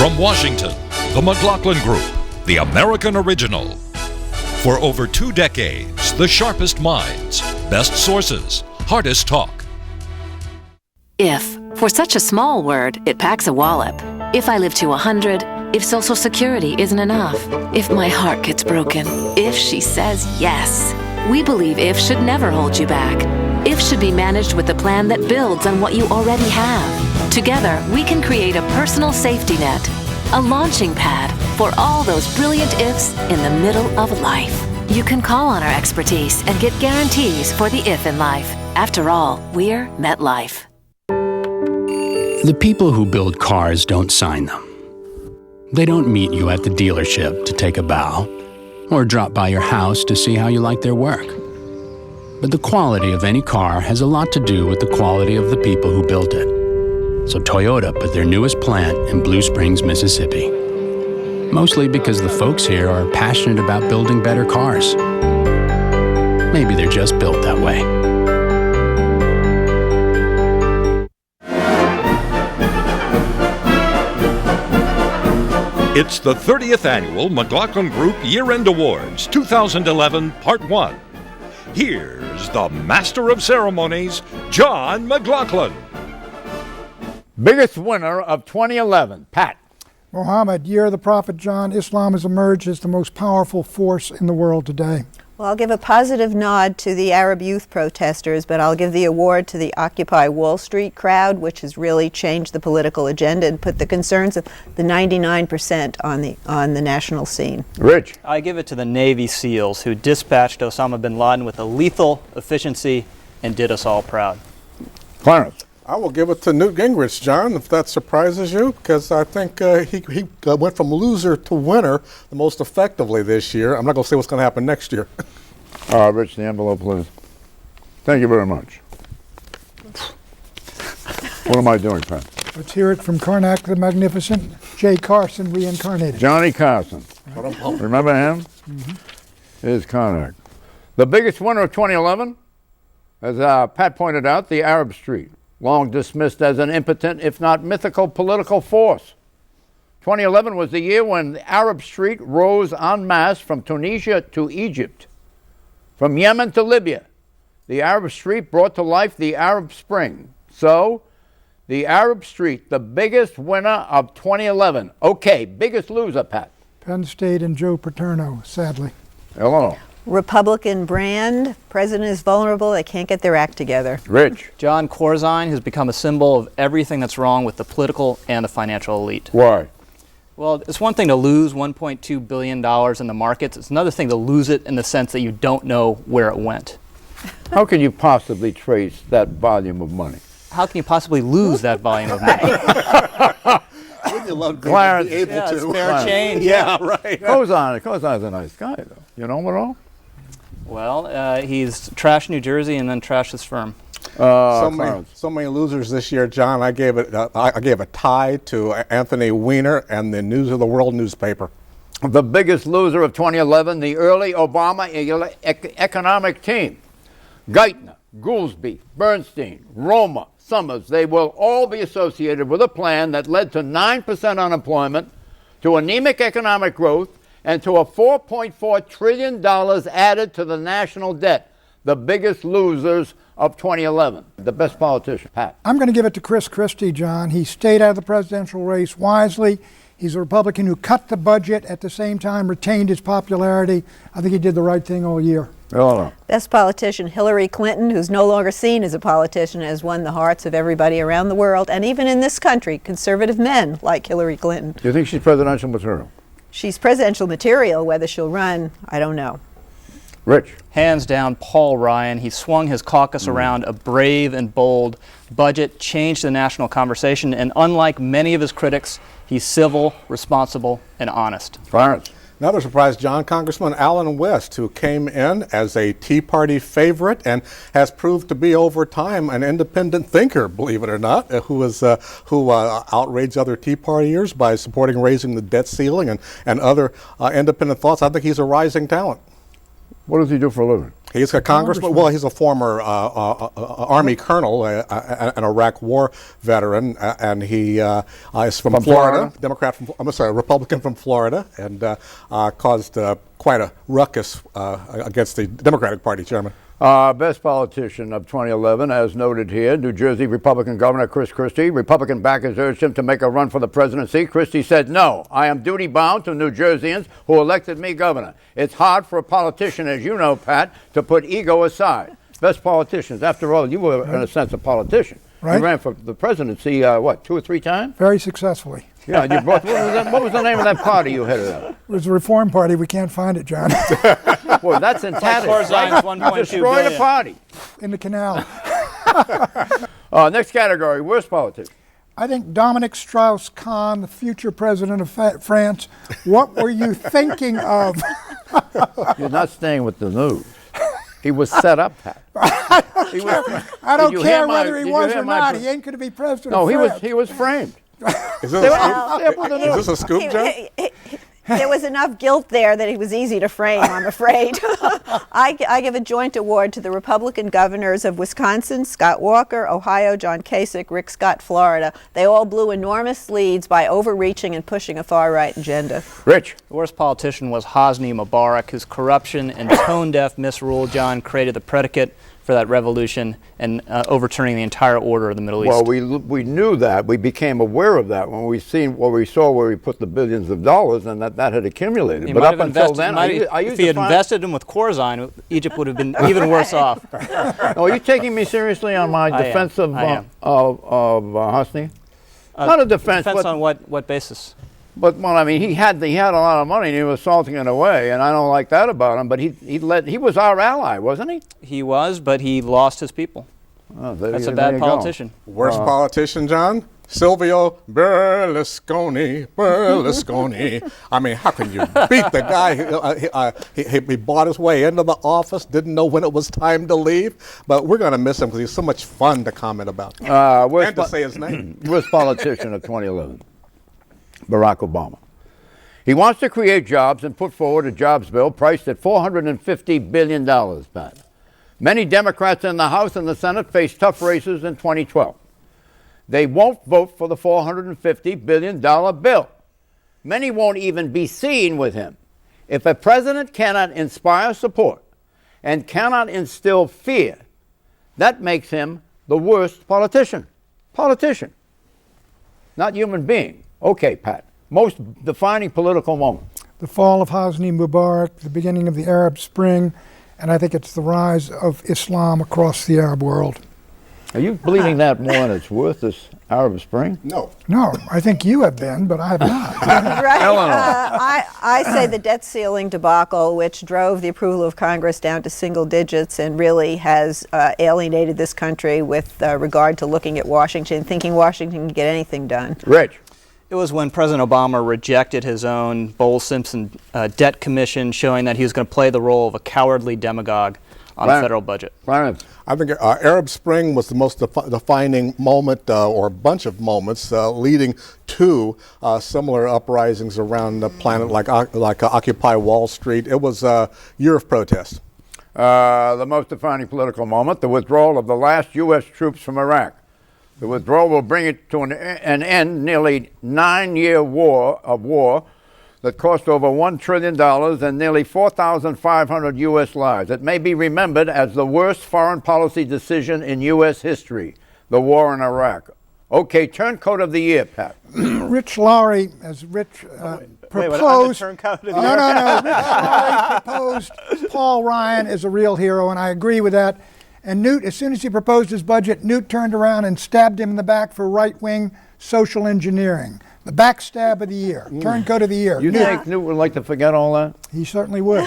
From Washington, the McLaughlin Group, the American original. For over 2 decades, the sharpest minds, best sources, hardest talk. If. For such a small word, it packs a wallop. If I live to 100, if Social Security isn't enough, if my heart gets broken, if she says yes. We believe IF should never hold you back. IF should be managed with a plan that builds on what you already have. Together, we can create a personal safety net, a launching pad for all those brilliant ifs in the middle of life. You can call on our expertise and get guarantees for the if in life. After all, we're MetLife. The people who build cars don't sign them. They don't meet you at the dealership to take a bow or drop by your house to see how you like their work. But the quality of any car has a lot to do with the quality of the people who built it. So Toyota put their newest plant in Blue Springs, Mississippi. Mostly because the folks here are passionate about building better cars. Maybe they're just built that way. It's the 30th Annual McLaughlin Group Year-End Awards 2011 Part 1. Here's the Master of Ceremonies, John McLaughlin. Biggest winner of 2011, Pat. Muhammad, year of the Prophet John, Islam has emerged as the most powerful force in the world today. Well, I'll give a positive nod to the Arab youth protesters, but I'll give the award to the Occupy Wall Street crowd, which has really changed the political agenda and put the concerns of the 99% on the national scene. Rich. I give it to the Navy SEALs who dispatched Osama bin Laden with a lethal efficiency and did us all proud. Clarence. I will give it to Newt Gingrich, John, if that surprises you, because I think he went from loser to winner the most effectively this year. I'm not going to say what's going to happen next year. Rich, the envelope, please. Thank you very much. What am I doing, Pat? Let's hear it from Karnak the Magnificent, Jay Carson reincarnated. Johnny Carson. Remember him? Mm-hmm. Here's Karnak. The biggest winner of 2011, as Pat pointed out, the Arab Street. Long dismissed as an impotent, if not mythical, political force. 2011 was the year when the Arab Street rose en masse from Tunisia to Egypt, from Yemen to Libya. The Arab Street brought to life the Arab Spring. So, the Arab Street, the biggest winner of 2011. Okay, biggest loser, Pat. Penn State and Joe Paterno, sadly. Hello. Republican brand, president is vulnerable, they can't get their act together. Rich. John Corzine has become a symbol of everything that's wrong with the political and the financial elite. Why? Well, it's one thing to lose $1.2 billion in the markets. It's another thing to lose it in the sense that you don't know where it went. How can you possibly trace that volume of money? How can you possibly lose that volume of money? Wouldn't you love to Clarence. be able Yeah, to? it's fair change. Yeah, right. Cozine's a nice guy, though. You know what all? Well, he's trashed New Jersey and then trashed his firm. So many losers this year, John. I gave a tie to Anthony Weiner and the News of the World newspaper. The biggest loser of 2011, the early Obama economic team. Geithner, Goolsbee, Bernstein, Roma, Summers, they will all be associated with a plan that led to 9% unemployment, to anemic economic growth, and to a $4.4 trillion added to the national debt. The biggest losers of 2011. The best politician, Pat. I'm going to give it to Chris Christie, John. He stayed out of the presidential race wisely. He's a Republican who cut the budget, at the same time retained his popularity. I think he did the right thing all year. Hello. Best politician, Hillary Clinton, who's no longer seen as a politician, has won the hearts of everybody around the world, and even in this country, conservative men like Hillary Clinton. Do you think she's presidential material? She's presidential material. Whether she'll run, I don't know. Rich. Hands down, Paul Ryan. He swung his caucus around a brave and bold budget, changed the national conversation, and unlike many of his critics, he's civil, responsible, and honest. Clarence. Another surprise, John, Congressman Allen West, who came in as a Tea Party favorite and has proved to be over time an independent thinker, believe it or not, who outraged other Tea Partiers by supporting raising the debt ceiling and other independent thoughts. I think he's a rising talent. What does he do for a living? He's a congressman. Well, he's a former Army colonel, an Iraq War veteran, and he is from Florida. Republican from Florida, and caused quite a ruckus against the Democratic Party, Chairman. Best politician of 2011, as noted here, New Jersey Republican Governor Chris Christie. Republican backers urged him to make a run for the presidency. Christie said, "No, I am duty-bound to New Jerseyans who elected me governor. It's hard for a politician, as you know, Pat, to put ego aside." Best politicians. After all, you were, in a sense, a politician. Right. You ran for the presidency, 2 or 3 times? Very successfully. Yeah, you brought, what was the name of that party you headed up? It was the Reform Party. We can't find it, John. Well, that's in tatters. Corzine's 1.2 Destroyed billion. a party. In the canal. Next category, worst politician. I think Dominic Strauss-Kahn, the future president of France, what were you thinking of? You're not staying with the news. He was set up, Pat. I don't care whether he was or not. He ain't going to be president of France. No, he was framed. Is this a scoop, John? There was enough guilt there that it was easy to frame, I'm afraid. I give a joint award to the Republican governors of Wisconsin, Scott Walker, Ohio, John Kasich, Rick Scott, Florida. They all blew enormous leads by overreaching and pushing a far-right agenda. Rich. The worst politician was Hosni Mubarak, whose corruption and tone-deaf misrule, John, created the predicate for that revolution and overturning the entire order of the Middle East. Well, we knew that. We became aware of that when we saw where he put the billions of dollars, and that had accumulated. But up until then, if he had invested them with Corzine, Egypt would have been even worse off. Are you taking me seriously on my defense of Hosni? Not a defense. Defense on what basis? But well, I mean, he had a lot of money and he was salting it away, and I don't like that about him. But he was our ally, wasn't he? He was, but he lost his people. Oh, that's a bad politician. Worst politician, John? Silvio Berlusconi. I mean, how can you beat the guy? He bought his way into the office, didn't know when it was time to leave. But we're going to miss him because he's so much fun to comment about and to say his name. Worst politician of 2011. Barack Obama. He wants to create jobs and put forward a jobs bill priced at $450 billion, Pat. Many Democrats in the House and the Senate face tough races in 2012. They won't vote for the $450 billion bill. Many won't even be seen with him. If a president cannot inspire support and cannot instill fear, that makes him the worst politician. Politician, not human being. Okay, Pat. Most defining political moment. The fall of Hosni Mubarak, the beginning of the Arab Spring, and I think it's the rise of Islam across the Arab world. Are you believing that more than it's worth, this Arab Spring? No. No, I think you have been, but I have not. Right. I say the debt ceiling debacle, which drove the approval of Congress down to single digits and really has alienated this country with regard to looking at Washington, thinking Washington can get anything done. Rich. It was when President Obama rejected his own Bowles-Simpson debt commission, showing that he was going to play the role of a cowardly demagogue on the federal budget. I think Arab Spring was the most defining moment or bunch of moments leading to similar uprisings around the planet like Occupy Wall Street. It was a year of protest. The most defining political moment, the withdrawal of the last U.S. troops from Iraq. The withdrawal will bring it to an end, nearly 9-year war that cost over $1 trillion and nearly 4,500 U.S. lives. It may be remembered as the worst foreign policy decision in U.S. history, the war in Iraq. Okay, turncoat of the year, Pat. Rich Lowry, as Rich proposed. Rich Lowry proposed Paul Ryan is a real hero, and I agree with that. And Newt, as soon as he proposed his budget, Newt turned around and stabbed him in the back for right-wing social engineering. The backstab of the year, turncoat of the year. You think Newt would like to forget all that? He certainly would.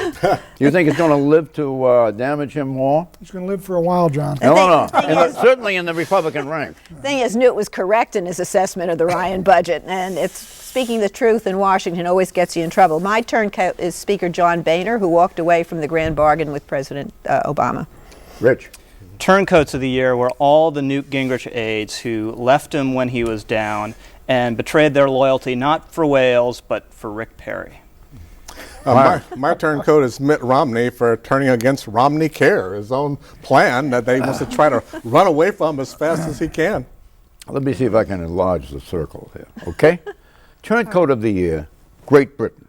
You think it's going to live to damage him more? He's going to live for a while, John. Certainly in the Republican ranks. The thing is, Newt was correct in his assessment of the Ryan budget, and it's speaking the truth in Washington always gets you in trouble. My turncoat is Speaker John Boehner, who walked away from the grand bargain with President Obama. Rich. Turncoats of the year were all the Newt Gingrich aides who left him when he was down and betrayed their loyalty not for Wales but for Rick Perry. My turncoat is Mitt Romney for turning against Romney Care, his own plan that they wants to try to run away from as fast as he can. Let me see if I can enlarge the circle here, okay? Turncoat of the Year, Great Britain.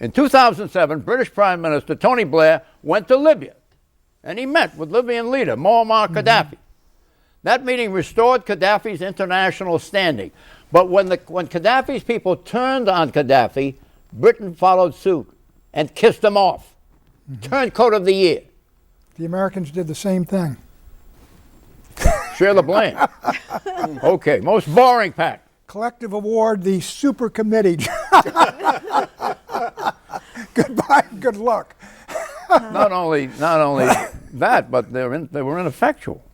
In 2007, British Prime Minister Tony Blair went to Libya, and he met with Libyan leader Muammar Gaddafi. That meeting restored Gaddafi's international standing. But when Gaddafi's people turned on Gaddafi, Britain followed suit and kissed him off. Turncoat of the Year. The Americans did the same thing. Share the blame. Okay, most boring, Pat. Collective award, the super committee. Goodbye, good luck. Not only that, but they were ineffectual.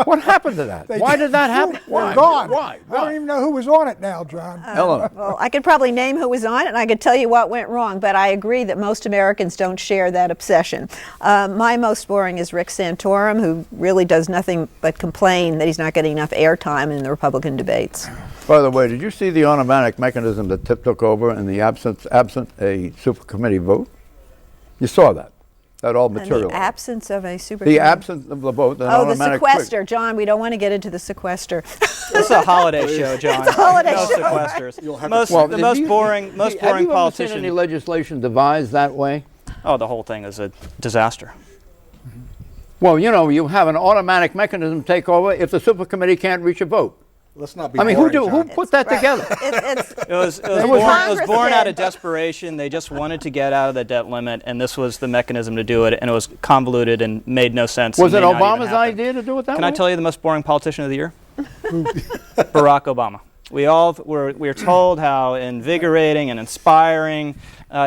What happened to that? Why did that happen? They're gone. Why? I don't even know who was on it now, John. Eleanor. Well, I could probably name who was on it, and I could tell you what went wrong, but I agree that most Americans don't share that obsession. My most boring is Rick Santorum, who really does nothing but complain that he's not getting enough airtime in the Republican debates. By the way, did you see the automatic mechanism that took over in the absent a super committee vote? You saw that all material. In the absence of a super The absence of the vote. the sequester. John, we don't want to get into the sequester. It's a holiday show, John. It's a holiday no show. sequesters. Have The most boring you ever seen politician. any legislation devised that way? Oh, the whole thing is a disaster. Well, you have an automatic mechanism take over if the super committee can't reach a vote. Let's not be I mean, boring, who John. put that together? It was Congress born out did. of desperation. They just wanted to get out of the debt limit, and this was the mechanism to do it, and it was convoluted and made no sense. Was and it may not even Obama's happen. idea to do it that way? Can I tell you the most boring politician of the year? Barack Obama. We were told how invigorating and inspiring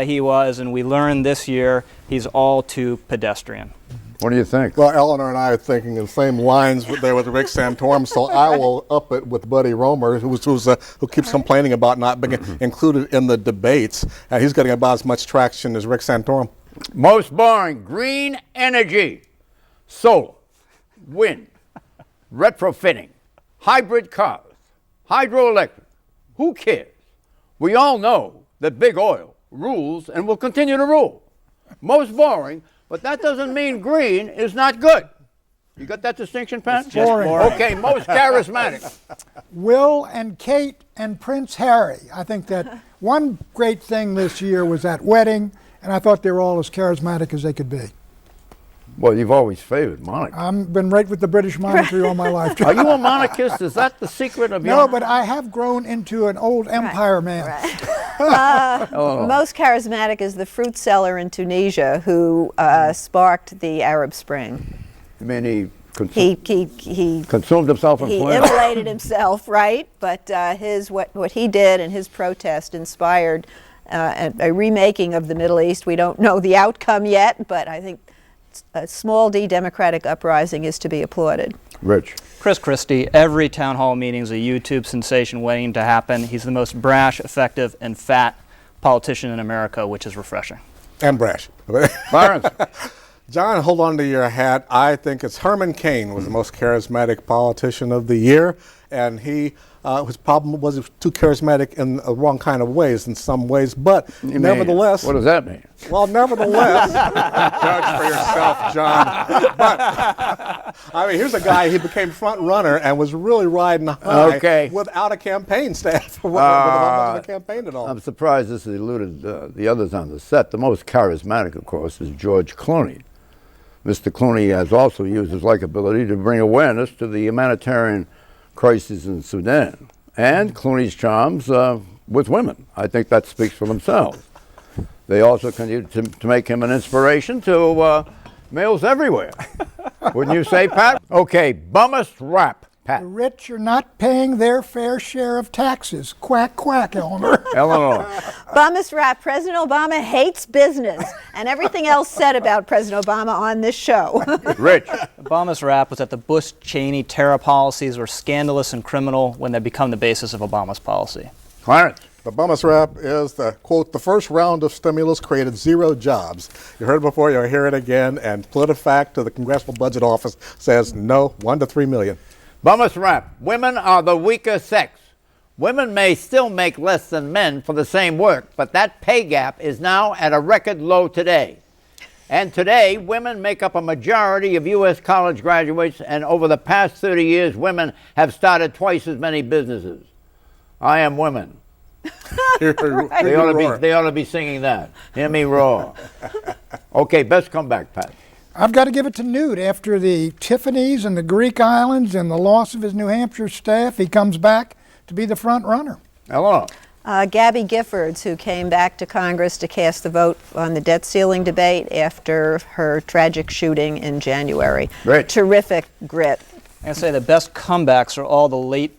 he was, and we learned this year he's all too pedestrian. What do you think? Well, Eleanor and I are thinking the same lines there with Rick Santorum, so I will up it with Buddy Romer, who keeps complaining about not being included in the debates, and he's getting about as much traction as Rick Santorum. Most boring, green energy, solar, wind, retrofitting, hybrid cars, hydroelectric. Who cares? We all know that big oil rules and will continue to rule. Most boring, but that doesn't mean green is not good. You got that distinction, Pat? It's just boring. Okay, most charismatic. Will and Kate and Prince Harry. I think that one great thing this year was that wedding, and I thought they were all as charismatic as they could be. Well, you've always favored monarchy. I've been right with the British monarchy all my life. Are you a monarchist? Is that the secret of your... No, but I have grown into an old empire man. Most charismatic is the fruit seller in Tunisia who sparked the Arab Spring. I mean, He consumed himself in he flame. immolated himself, right? But what he did and his protest inspired a remaking of the Middle East. We don't know the outcome yet, but I think a small d democratic uprising is to be applauded. Rich. Chris Christie, every town hall meeting is a YouTube sensation waiting to happen. He's the most brash, effective, and fat politician in America, which is refreshing. And brash. Clarence. John, hold on to your hat. I think it's Herman Cain was the most charismatic politician of the year, and his problem was he was too charismatic in the wrong kind of ways in some ways, but nevertheless... What does that mean? Well, nevertheless, judge for yourself, John. But, I mean, here's a guy, he became front runner and was really riding high without a campaign staff, with a campaign at all. I'm surprised this eluded the others on the set. The most charismatic, of course, is George Clooney. Mr. Clooney has also used his likability to bring awareness to the humanitarian crisis in Sudan and Clooney's charms with women. I think that speaks for themselves. They also continue to make him an inspiration to males everywhere. Wouldn't you say, Pat? Okay, bummest rap, Pat. The rich are not paying their fair share of taxes. Quack, quack, Eleanor. Eleanor. Bummest rap. President Obama hates business, and everything else said about President Obama on this show. Rich. Obama's rap was that the Bush-Cheney terror policies were scandalous and criminal when they become the basis of Obama's policy. Clarence. The bummest rap is the, quote, the first round of stimulus created 0 jobs. You heard it before, you'll hear it again, and PolitiFact to the Congressional Budget Office says no, 1 to 3 million. Bummest rap. Women are the weaker sex. Women may still make less than men for the same work, but that pay gap is now at a record low today. And today, women make up a majority of U.S. college graduates, and over the past 30 years, women have started twice as many businesses. I am women. They ought to be singing that. Hear me roar. Okay, best comeback, Pat. I've got to give it to Newt. After the Tiffany's and the Greek Islands and the loss of his New Hampshire staff, he comes back to be the front runner. Hello. Gabby Giffords, who came back to Congress to cast the vote on the debt ceiling debate after her tragic shooting in January. Great. Terrific grit. I say the best comebacks are all the late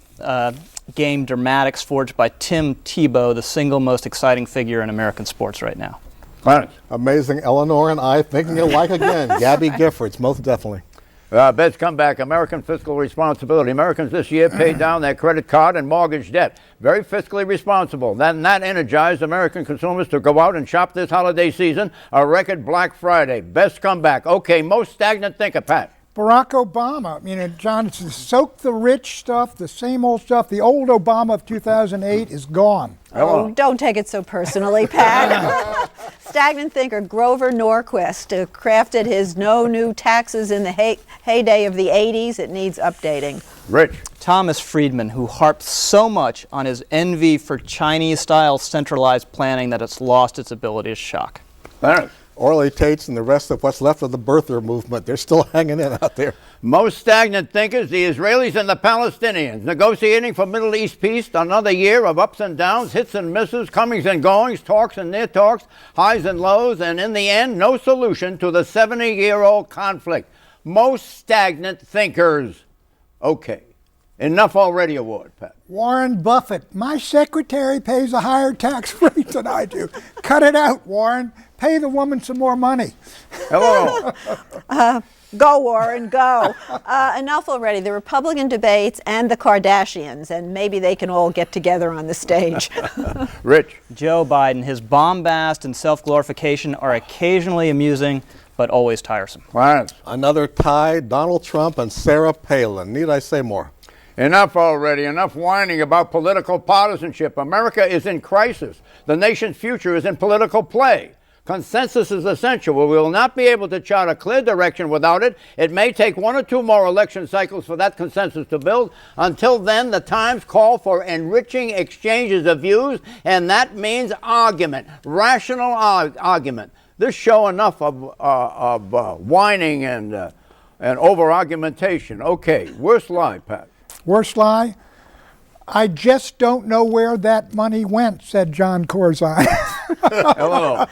game dramatics forged by Tim Tebow, the single most exciting figure in American sports right now. Clarence. Amazing. Eleanor and I thinking alike again. Gabby Giffords, most definitely. Best comeback, American fiscal responsibility. Americans this year paid down their credit card and mortgage debt. Very fiscally responsible. Then that energized American consumers to go out and shop this holiday season. A record Black Friday. Best comeback. Okay, most stagnant thinker, Pat. Barack Obama, John, it's the soak the rich stuff, the same old stuff. The old Obama of 2008 is gone. Oh, don't take it so personally, Pat. Stagnant thinker Grover Norquist crafted his no new taxes in the heyday of the 80s. It needs updating. Rich. Thomas Friedman, who harped so much on his envy for Chinese-style centralized planning that it's lost its ability to shock. Clarence. Orly Tates and the rest of what's left of the birther movement, they're still hanging in out there. Most stagnant thinkers, the Israelis and the Palestinians, negotiating for Middle East peace. Another year of ups and downs, hits and misses, comings and goings, talks and near talks, highs and lows, and in the end, no solution to the 70-year-old conflict. Most stagnant thinkers. Okay. Enough already award, Pat. Warren Buffett. My secretary pays a higher tax rate than I do. Cut it out, Warren. Pay the woman some more money. Hello. Go, Warren, go. Enough already. The Republican debates and the Kardashians, and maybe they can all get together on the stage. Rich. Joe Biden, his bombast and self-glorification are occasionally amusing, but always tiresome. Clarence. Another tie, Donald Trump and Sarah Palin. Need I say more? Enough already. Enough whining about political partisanship. America is in crisis. The nation's future is in political play. Consensus is essential. We will not be able to chart a clear direction without it. It may take 1 or 2 more election cycles for that consensus to build. Until then, the times call for enriching exchanges of views, and that means argument, rational argument. This show enough of whining and over-argumentation. Okay, worst lie, Pat. Worst lie? I just don't know where that money went, said John Corzine. Hello.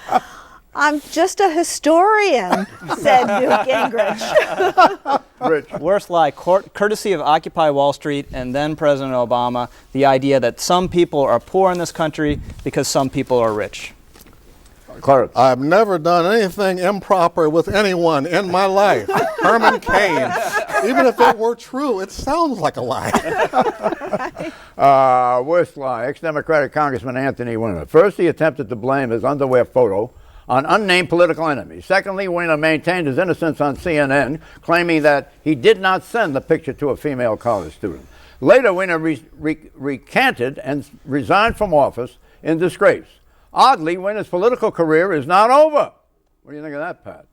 I'm just a historian, said Newt Gingrich. Rich. Worst lie, courtesy of Occupy Wall Street and then President Obama, the idea that some people are poor in this country because some people are rich. Clarence. I've never done anything improper with anyone in my life. Herman Cain. Even if it were true, it sounds like a lie. Worst lie, ex-Democratic Congressman Anthony Weiner. First, he attempted to blame his underwear photo on unnamed political enemies. Secondly, Weiner maintained his innocence on CNN, claiming that he did not send the picture to a female college student. Later, Weiner recanted and resigned from office in disgrace. Oddly, Weiner's political career is not over. What do you think of that, Pat?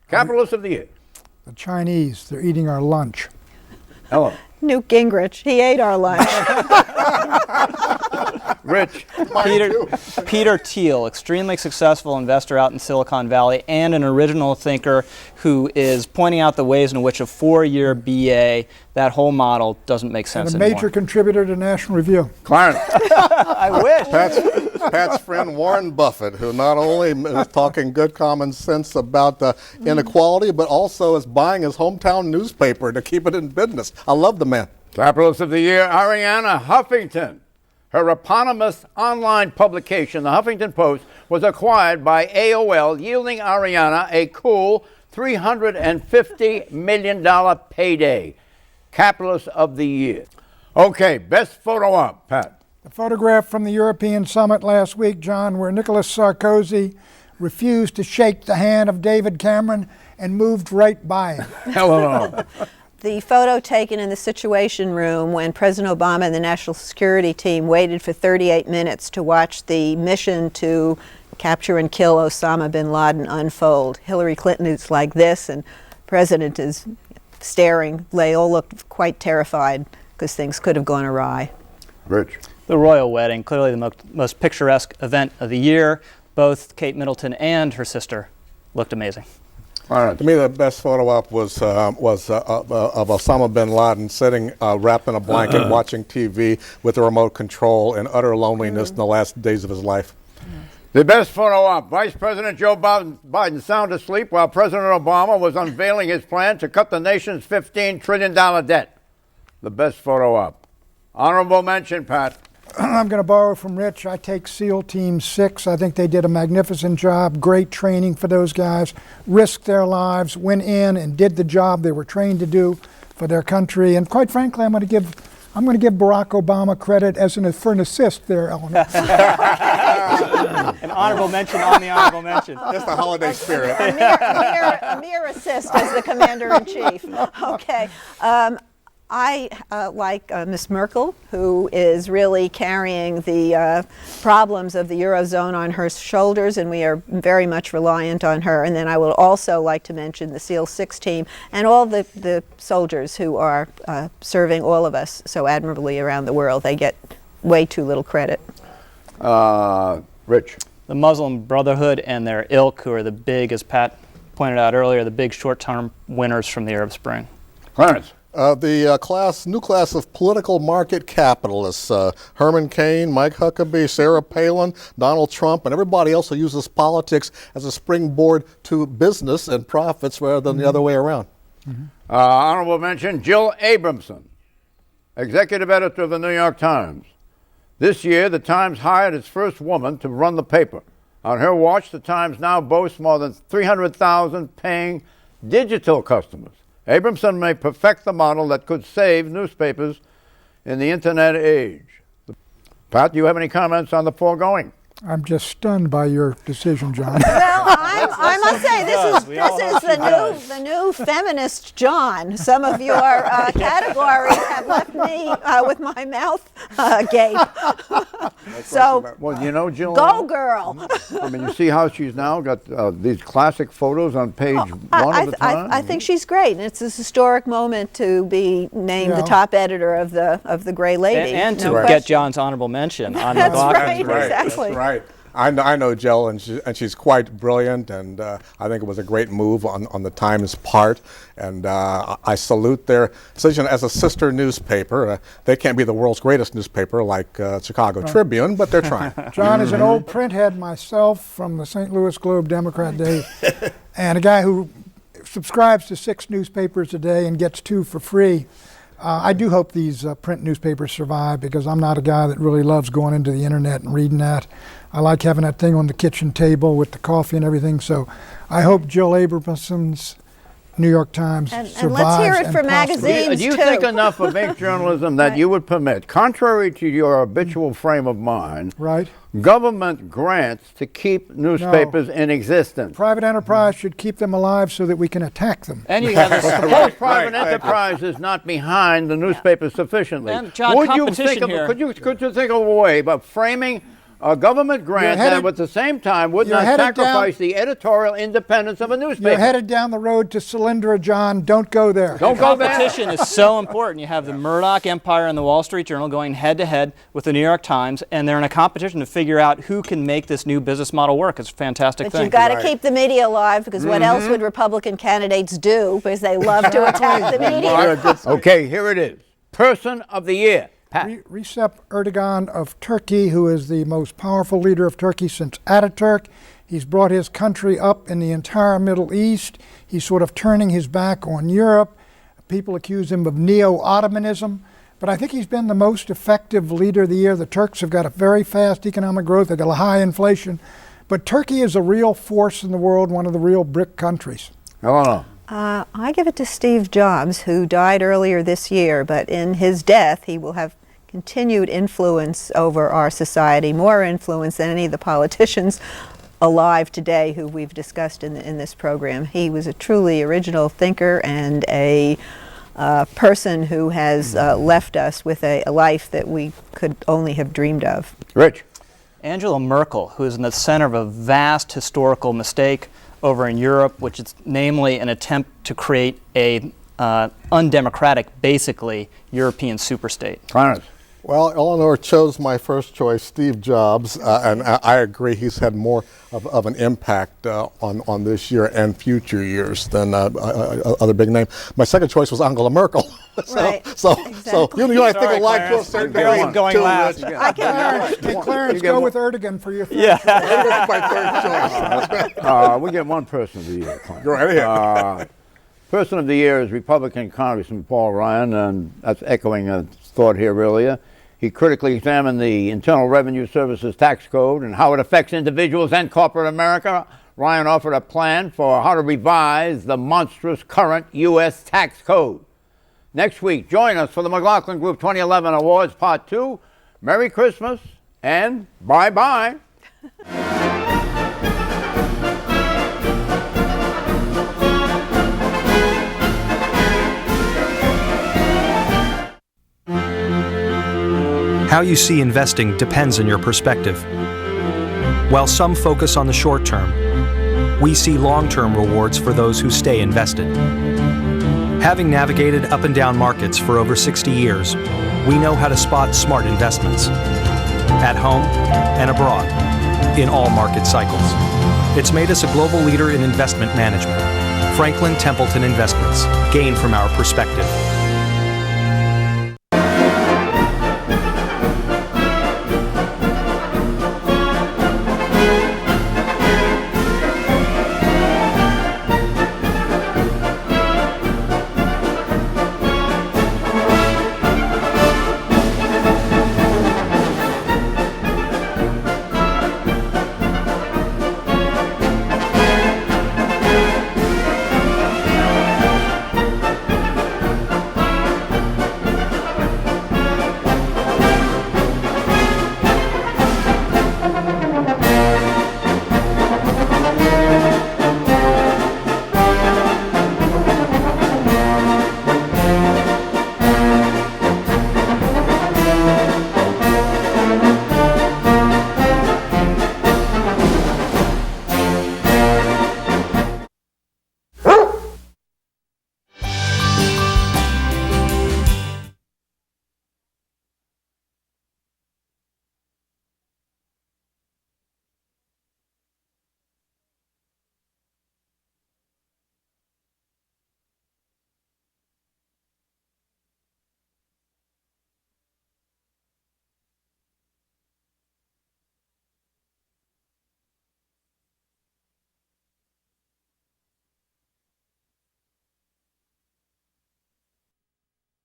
Capitalist of the Year. The Chinese, they're eating our lunch. Hello. Newt Gingrich, he ate our lunch. Rich. Peter Thiel, extremely successful investor out in Silicon Valley and an original thinker who is pointing out the ways in which a 4-year BA, that whole model doesn't make sense And a anymore. major contributor to National Review. Clarence. I wish. Pat's friend Warren Buffett, who not only is talking good common sense about inequality, but also is buying his hometown newspaper to keep it in business. I love the man. Capitalist of the Year, Arianna Huffington. Her eponymous online publication, the Huffington Post, was acquired by AOL, yielding Arianna a cool $350 million payday. Capitalist of the Year. Okay, best photo op, Pat. The photograph from the European summit last week, John, where Nicolas Sarkozy refused to shake the hand of David Cameron and moved right by him. Hello. the photo taken in the Situation Room when President Obama and the National Security Team waited for 38 minutes to watch the mission to capture and kill Osama bin Laden unfold. Hillary Clinton is like this, and the President is staring. They all looked quite terrified because things could have gone awry. Rich. The royal wedding, clearly the most picturesque event of the year. Both Kate Middleton and her sister looked amazing. All right. To me, the best photo op was of Osama bin Laden sitting wrapped in a blanket, watching TV with a remote control in utter loneliness in the last days of his life. The best photo op, Vice President Joe Biden sound asleep while President Obama was unveiling his plan to cut the nation's $15 trillion debt. The best photo op. Honorable mention, Pat. I'm going to borrow from Rich. I take SEAL Team 6. I think they did a magnificent job. Great training for those guys. Risked their lives, went in and did the job they were trained to do for their country. And quite frankly, I'm going to give Barack Obama credit for an assist there, Eleanor. An honorable mention on the honorable mention. Just the holiday spirit. A mere assist as the Commander-in-Chief. Okay. I like Ms. Merkel, who is really carrying the problems of the Eurozone on her shoulders, and we are very much reliant on her. And then I would also like to mention the SEAL 6 team and all the soldiers who are serving all of us so admirably around the world. They get way too little credit. Rich. The Muslim Brotherhood and their ilk, who are the big, as Pat pointed out earlier, the big short-term winners from the Arab Spring. Clarence. The new class of political market capitalists, Herman Cain, Mike Huckabee, Sarah Palin, Donald Trump, and everybody else who uses politics as a springboard to business and profits rather than the other way around. Honorable mention, Jill Abramson, executive editor of the New York Times. This year, the Times hired its first woman to run the paper. On her watch, the Times now boasts more than 300,000 paying digital customers. Abramson may perfect the model that could save newspapers in the internet age. Pat, do you have any comments on the foregoing? I'm just stunned by your decision, John. Well, I must say this is the new feminist John. Some of your categories have left me with my mouth agape. So, well, you know, Jill, go girl. I mean, you see how she's now got these classic photos on page 1 of the Times. I think she's great, and it's a historic moment to be named the top editor of the Gray Lady. And to get John's honorable mention on That's McLaughlin. right, exactly. Right. I know Jill, and she's quite brilliant, and I think it was a great move on the Times' part, and I salute their decision as a sister newspaper. They can't be the world's greatest newspaper like Chicago Tribune, but they're trying. John is an old printhead myself from the St. Louis Globe Democrat days, and a guy who subscribes to 6 newspapers a day and gets 2 for free. I do hope these print newspapers survive, because I'm not a guy that really loves going into the internet and reading that. I like having that thing on the kitchen table with the coffee and everything. So I hope Jill Abramson's New York Times survives. And let's hear it for prospers. magazines, Do you too. think enough of ink journalism that you would permit, contrary to your habitual frame of mind, Right. government grants to keep newspapers in existence? Private enterprise should keep them alive so that we can attack them. And you have this Suppose private enterprise is not behind the newspapers sufficiently. And, John, Would you competition think of, here. could you think of a way of framing a government grant headed- that at the same time would you're not headed sacrifice down- the editorial independence of a newspaper? You're headed down the road to Solyndra, John. Don't go there. Don't go there. competition is so important. You have the Murdoch empire and the Wall Street Journal going head-to-head with the New York Times, and they're in a competition to figure out who can make this new business model work. It's a fantastic But thing. you've got to keep the media alive, because what else would Republican candidates do? Because they love to attack the media. Okay, here it is. Person of the Year. Pat. Recep Erdogan of Turkey, who is the most powerful leader of Turkey since Ataturk. He's brought his country up in the entire Middle East. He's sort of turning his back on Europe. People accuse him of neo-Ottomanism. But I think he's been the most effective leader of the year. The Turks have got a very fast economic growth. They've got a high inflation. But Turkey is a real force in the world, one of the real BRIC countries. Hello. I give it to Steve Jobs, who died earlier this year, but in his death, he will have continued influence over our society, more influence than any of the politicians alive today who we've discussed in this program. He was a truly original thinker and a person who has left us with a life that we could only have dreamed of. Rich. Angela Merkel, who is in the center of a vast historical mistake over in Europe, which is namely an attempt to create a undemocratic, basically, European superstate. Clarence. Well, Eleanor chose my first choice, Steve Jobs, and I agree he's had more of an impact on this year and future years than other big names. My second choice was Angela Merkel. Right. So Exactly. you I think alike to a certain degree. Going last. I can Hey, Clarence, go with Erdogan for your third Yeah. That's my third choice. We get one person of the year, Clarence. Go right ahead. Person of the year is Republican Congressman Paul Ryan, and that's echoing a thought here earlier. He critically examined the Internal Revenue Service's tax code and how it affects individuals and corporate America. Ryan offered a plan for how to revise the monstrous current U.S. tax code. Next week, join us for the McLaughlin Group 2011 Awards Part 2. Merry Christmas and bye-bye. How you see investing depends on your perspective. While some focus on the short term, we see long-term rewards for those who stay invested. Having navigated up and down markets for over 60 years, we know how to spot smart investments, at home and abroad, in all market cycles. It's made us a global leader in investment management. Franklin Templeton Investments. Gain from our perspective.